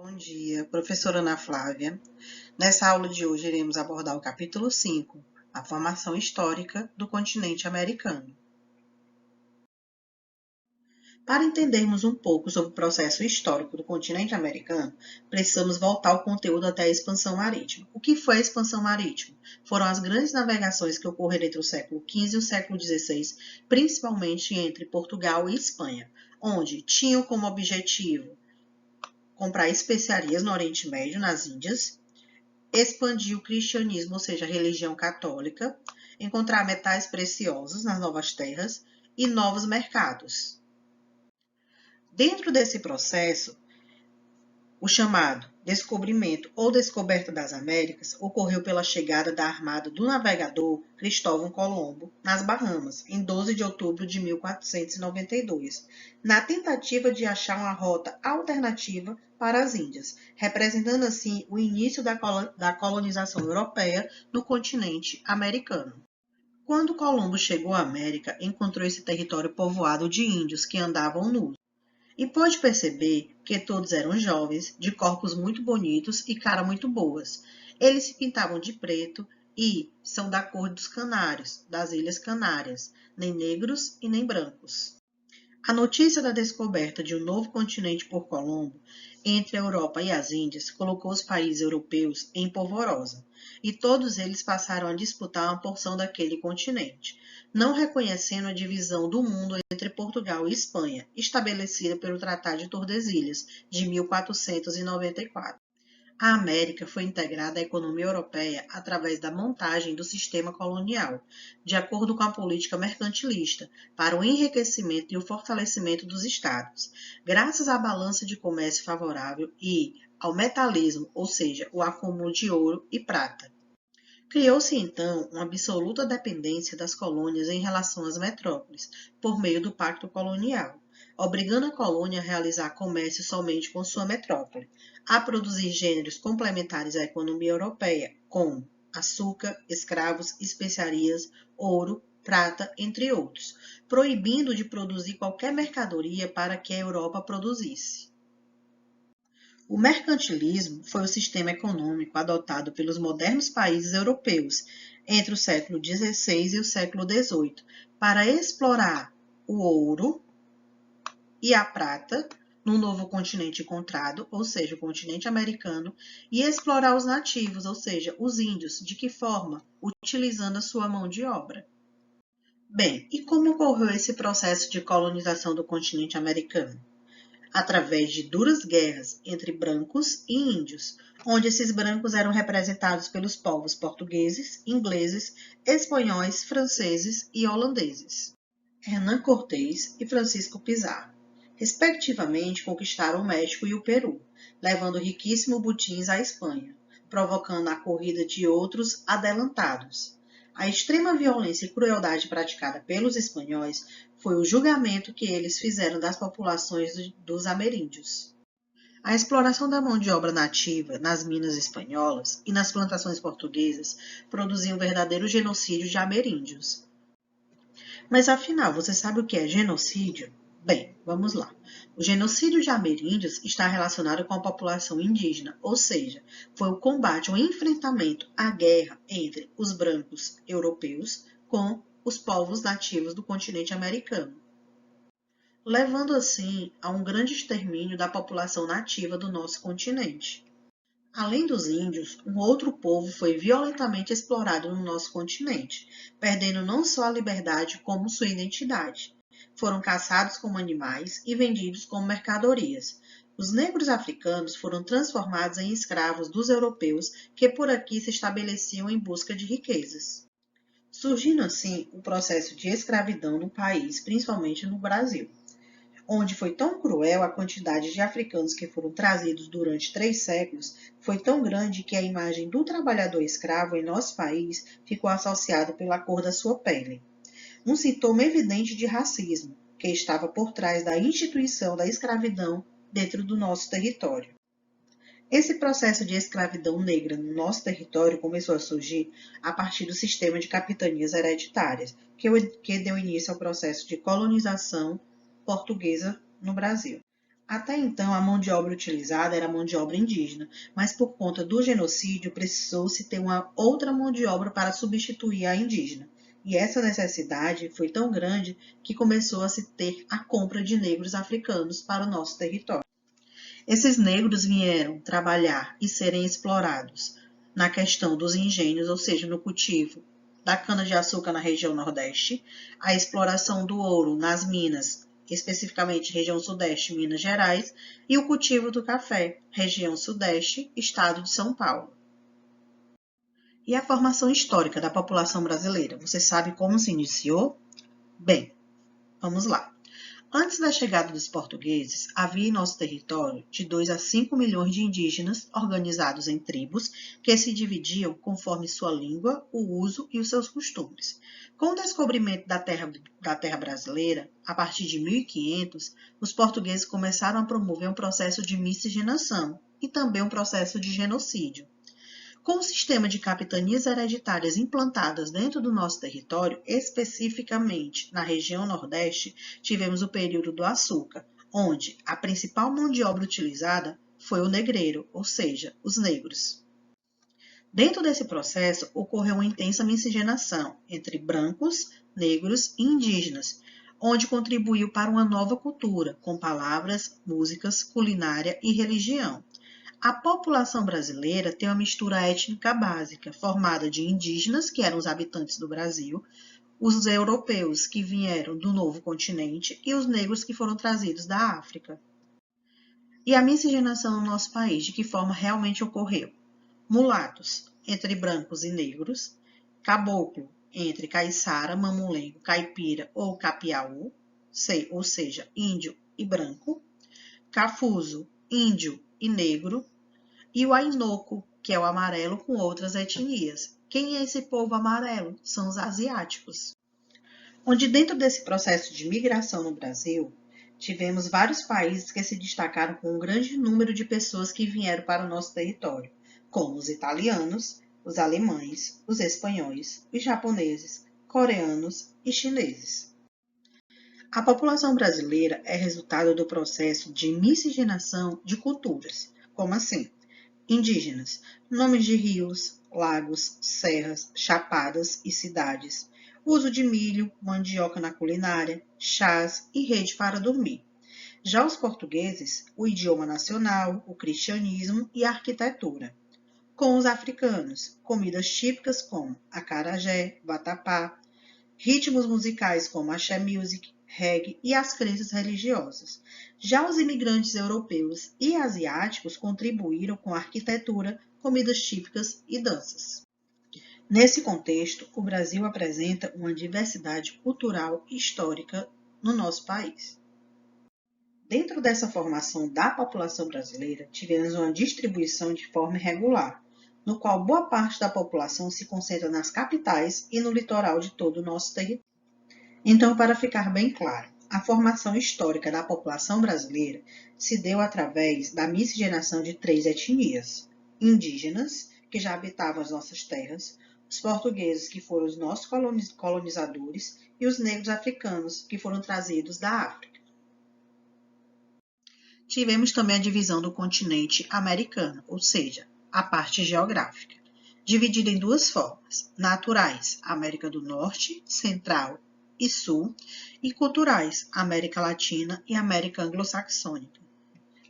Bom dia, professora Ana Flávia. Nessa aula de hoje iremos abordar o capítulo 5, a formação histórica do continente americano. Para entendermos um pouco sobre o processo histórico do continente americano, precisamos voltar o conteúdo até a expansão marítima. O que foi a expansão marítima? Foram as grandes navegações que ocorreram entre o século XV e o século XVI, principalmente entre Portugal e Espanha, onde tinham como objetivo comprar especiarias no Oriente Médio, nas Índias, expandir o cristianismo, ou seja, a religião católica, encontrar metais preciosos nas novas terras e novos mercados. Dentro desse processo, o chamado descobrimento ou descoberta das Américas ocorreu pela chegada da armada do navegador Cristóvão Colombo nas Bahamas, em 12 de outubro de 1492, na tentativa de achar uma rota alternativa para as Índias, representando assim o início da colonização europeia no continente americano. Quando Colombo chegou à América, encontrou esse território povoado de índios que andavam nus. E pôde perceber que todos eram jovens, de corpos muito bonitos e cara muito boas. Eles se pintavam de preto e são da cor dos canários, das Ilhas Canárias, nem negros e nem brancos. A notícia da descoberta de um novo continente por Colombo, entre a Europa e as Índias, colocou os países europeus em polvorosa, e todos eles passaram a disputar uma porção daquele continente, não reconhecendo a divisão do mundo entre Portugal e Espanha, estabelecida pelo Tratado de Tordesilhas, de 1494. A América foi integrada à economia europeia através da montagem do sistema colonial, de acordo com a política mercantilista, para o enriquecimento e o fortalecimento dos estados, graças à balança de comércio favorável e ao metalismo, ou seja, o acúmulo de ouro e prata. Criou-se então uma absoluta dependência das colônias em relação às metrópoles, por meio do Pacto Colonial, obrigando a colônia a realizar comércio somente com sua metrópole, a produzir gêneros complementares à economia europeia, como açúcar, escravos, especiarias, ouro, prata, entre outros, proibindo de produzir qualquer mercadoria para que a Europa produzisse. O mercantilismo foi o sistema econômico adotado pelos modernos países europeus entre o século XVI e o século XVIII para explorar o ouro e a prata no novo continente encontrado, ou seja, o continente americano, e explorar os nativos, ou seja, os índios. De que forma? Utilizando a sua mão de obra. Bem, e como ocorreu esse processo de colonização do continente americano? Através de duras guerras entre brancos e índios, onde esses brancos eram representados pelos povos portugueses, ingleses, espanhóis, franceses e holandeses. Hernán Cortés e Francisco Pizarro, respectivamente, conquistaram o México e o Peru, levando riquíssimos botins à Espanha, provocando a corrida de outros adelantados. A extrema violência e crueldade praticada pelos espanhóis foi o julgamento que eles fizeram das populações dos ameríndios. A exploração da mão de obra nativa nas minas espanholas e nas plantações portuguesas produziu um verdadeiro genocídio de ameríndios. Mas afinal, você sabe o que é genocídio? Bem, vamos lá. O genocídio de ameríndios está relacionado com a população indígena, ou seja, foi o combate, o enfrentamento, a guerra entre os brancos europeus com os povos nativos do continente americano, levando assim a um grande extermínio da população nativa do nosso continente. Além dos índios, um outro povo foi violentamente explorado no nosso continente, perdendo não só a liberdade como sua identidade. Foram caçados como animais e vendidos como mercadorias. Os negros africanos foram transformados em escravos dos europeus que por aqui se estabeleciam em busca de riquezas, surgindo assim o processo de escravidão no país, principalmente no Brasil, onde foi tão cruel a quantidade de africanos que foram trazidos durante 3 séculos, foi tão grande que a imagem do trabalhador escravo em nosso país ficou associada pela cor da sua pele. Um sintoma evidente de racismo, que estava por trás da instituição da escravidão dentro do nosso território. Esse processo de escravidão negra no nosso território começou a surgir a partir do sistema de capitanias hereditárias, que deu início ao processo de colonização portuguesa no Brasil. Até então, a mão de obra utilizada era a mão de obra indígena, mas por conta do genocídio precisou-se ter uma outra mão de obra para substituir a indígena. E essa necessidade foi tão grande que começou a se ter a compra de negros africanos para o nosso território. Esses negros vieram trabalhar e serem explorados na questão dos engenhos, ou seja, no cultivo da cana-de-açúcar na região Nordeste, a exploração do ouro nas minas, especificamente região Sudeste, Minas Gerais, e o cultivo do café, região Sudeste, estado de São Paulo. E a formação histórica da população brasileira, você sabe como se iniciou? Bem, vamos lá. Antes da chegada dos portugueses, havia em nosso território de 2 a 5 milhões de indígenas organizados em tribos que se dividiam conforme sua língua, o uso e os seus costumes. Com o descobrimento da terra brasileira, a partir de 1500, os portugueses começaram a promover um processo de miscigenação e também um processo de genocídio. Com o sistema de capitanias hereditárias implantadas dentro do nosso território, especificamente na região Nordeste, tivemos o período do açúcar, onde a principal mão de obra utilizada foi o negreiro, ou seja, os negros. Dentro desse processo, ocorreu uma intensa miscigenação entre brancos, negros e indígenas, onde contribuiu para uma nova cultura, com palavras, músicas, culinária e religião. A população brasileira tem uma mistura étnica básica, formada de indígenas, que eram os habitantes do Brasil, os europeus, que vieram do novo continente, e os negros, que foram trazidos da África. E a miscigenação no nosso país, de que forma realmente ocorreu? Mulatos, entre brancos e negros, caboclo, entre caiçara, mamulengo, caipira ou capiaú, ou seja, índio e branco, cafuso, índio e negro, e o Ainoco, que é o amarelo com outras etnias. Quem é esse povo amarelo? São os asiáticos. Onde dentro desse processo de migração no Brasil, tivemos vários países que se destacaram com um grande número de pessoas que vieram para o nosso território, como os italianos, os alemães, os espanhóis, os japoneses, coreanos e chineses. A população brasileira é resultado do processo de miscigenação de culturas. Como assim? Indígenas, nomes de rios, lagos, serras, chapadas e cidades, uso de milho, mandioca na culinária, chás e rede para dormir. Já os portugueses, o idioma nacional, o cristianismo e a arquitetura. Com os africanos, comidas típicas como acarajé, vatapá, ritmos musicais como axé music, reggae e as crenças religiosas. Já os imigrantes europeus e asiáticos contribuíram com a arquitetura, comidas típicas e danças. Nesse contexto, o Brasil apresenta uma diversidade cultural e histórica no nosso país. Dentro dessa formação da população brasileira, tivemos uma distribuição de forma irregular, no qual boa parte da população se concentra nas capitais e no litoral de todo o nosso território. Então, para ficar bem claro, a formação histórica da população brasileira se deu através da miscigenação de 3 etnias: indígenas, que já habitavam as nossas terras, os portugueses, que foram os nossos colonizadores, e os negros africanos, que foram trazidos da África. Tivemos também a divisão do continente americano, ou seja, a parte geográfica, dividida em 2 formas: naturais, América do Norte, Central e Sul, e culturais, América Latina e América Anglo-Saxônica.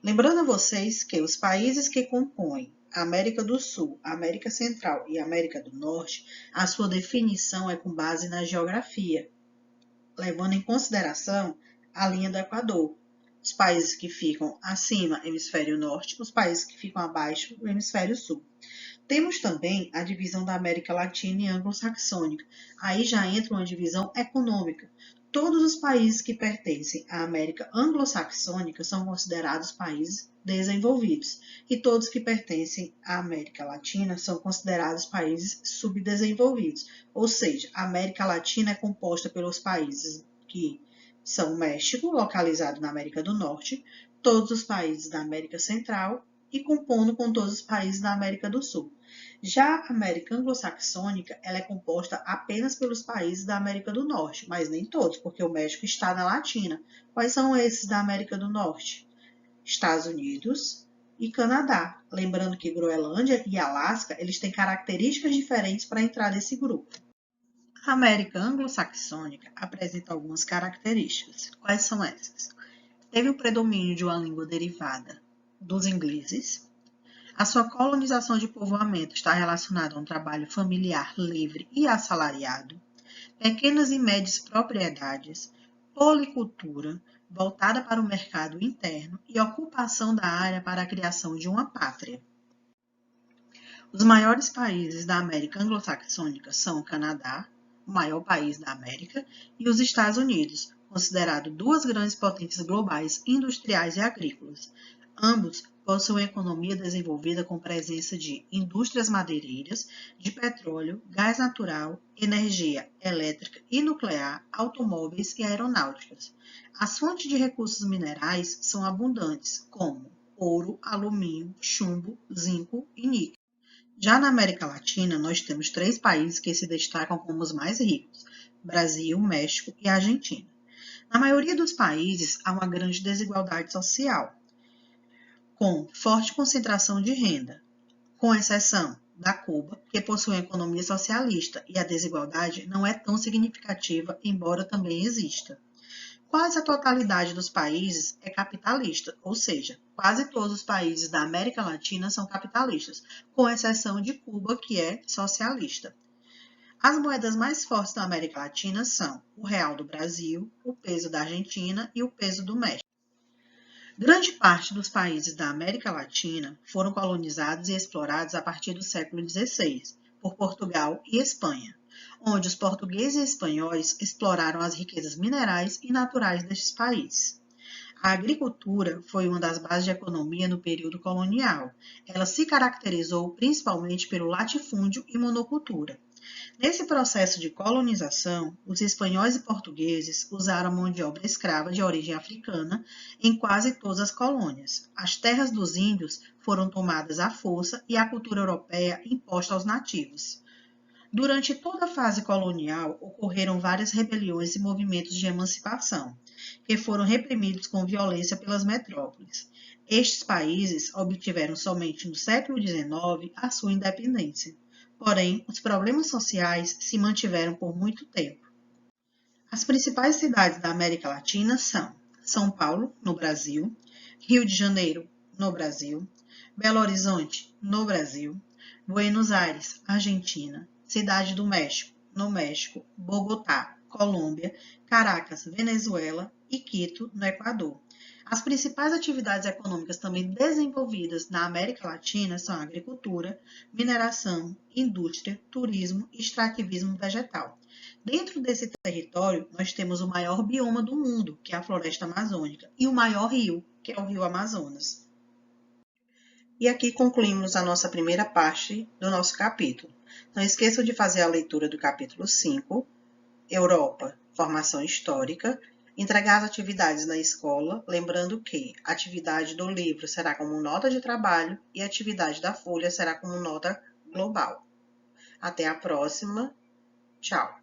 Lembrando a vocês que os países que compõem a América do Sul, América Central e América do Norte, a sua definição é com base na geografia, levando em consideração a linha do Equador. Os países que ficam acima, hemisfério norte, os países que ficam abaixo, o hemisfério sul. Temos também a divisão da América Latina e Anglo-Saxônica. Aí já entra uma divisão econômica. Todos os países que pertencem à América Anglo-Saxônica são considerados países desenvolvidos, e todos que pertencem à América Latina são considerados países subdesenvolvidos. Ou seja, a América Latina é composta pelos países que são o México, localizado na América do Norte, todos os países da América Central e compondo com todos os países da América do Sul. Já a América Anglo-Saxônica, ela é composta apenas pelos países da América do Norte, mas nem todos, porque o México está na Latina. Quais são esses da América do Norte? Estados Unidos e Canadá. Lembrando que Groenlândia e Alasca, eles têm características diferentes para entrar nesse grupo. A América anglo-saxônica apresenta algumas características. Quais são essas? Teve o predomínio de uma língua derivada dos ingleses. A sua colonização de povoamento está relacionada a um trabalho familiar livre e assalariado. Pequenas e médias propriedades, policultura, voltada para o mercado interno e ocupação da área para a criação de uma pátria. Os maiores países da América anglo-saxônica são o Canadá, o maior país da América, e os Estados Unidos, considerado duas grandes potências globais industriais e agrícolas. Ambos possuem economia desenvolvida com presença de indústrias madeireiras, de petróleo, gás natural, energia elétrica e nuclear, automóveis e aeronáuticas. As fontes de recursos minerais são abundantes, como ouro, alumínio, chumbo, zinco e níquel. Já na América Latina, nós temos 3 países que se destacam como os mais ricos: Brasil, México e Argentina. Na maioria dos países, há uma grande desigualdade social, com forte concentração de renda, com exceção da Cuba, que possui uma economia socialista e a desigualdade não é tão significativa, embora também exista. Quase a totalidade dos países é capitalista, ou seja, quase todos os países da América Latina são capitalistas, com exceção de Cuba, que é socialista. As moedas mais fortes da América Latina são o real do Brasil, o peso da Argentina e o peso do México. Grande parte dos países da América Latina foram colonizados e explorados a partir do século XVI por Portugal e Espanha, onde os portugueses e espanhóis exploraram as riquezas minerais e naturais destes países. A agricultura foi uma das bases de economia no período colonial. Ela se caracterizou principalmente pelo latifúndio e monocultura. Nesse processo de colonização, os espanhóis e portugueses usaram mão de obra escrava de origem africana em quase todas as colônias. As terras dos índios foram tomadas à força e a cultura europeia imposta aos nativos. Durante toda a fase colonial, ocorreram várias rebeliões e movimentos de emancipação, que foram reprimidos com violência pelas metrópoles. Estes países obtiveram somente no século XIX a sua independência. Porém, os problemas sociais se mantiveram por muito tempo. As principais cidades da América Latina são São Paulo, no Brasil, Rio de Janeiro, no Brasil, Belo Horizonte, no Brasil, Buenos Aires, Argentina, Cidade do México, no México, Bogotá, Colômbia, Caracas, Venezuela e Quito, no Equador. As principais atividades econômicas também desenvolvidas na América Latina são a agricultura, mineração, indústria, turismo e extrativismo vegetal. Dentro desse território, nós temos o maior bioma do mundo, que é a floresta amazônica, e o maior rio, que é o rio Amazonas. E aqui concluímos a nossa primeira parte do nosso capítulo. Não esqueçam de fazer a leitura do capítulo 5, Europa, Formação Histórica, entregar as atividades na escola, lembrando que a atividade do livro será como nota de trabalho e a atividade da folha será como nota global. Até a próxima. Tchau.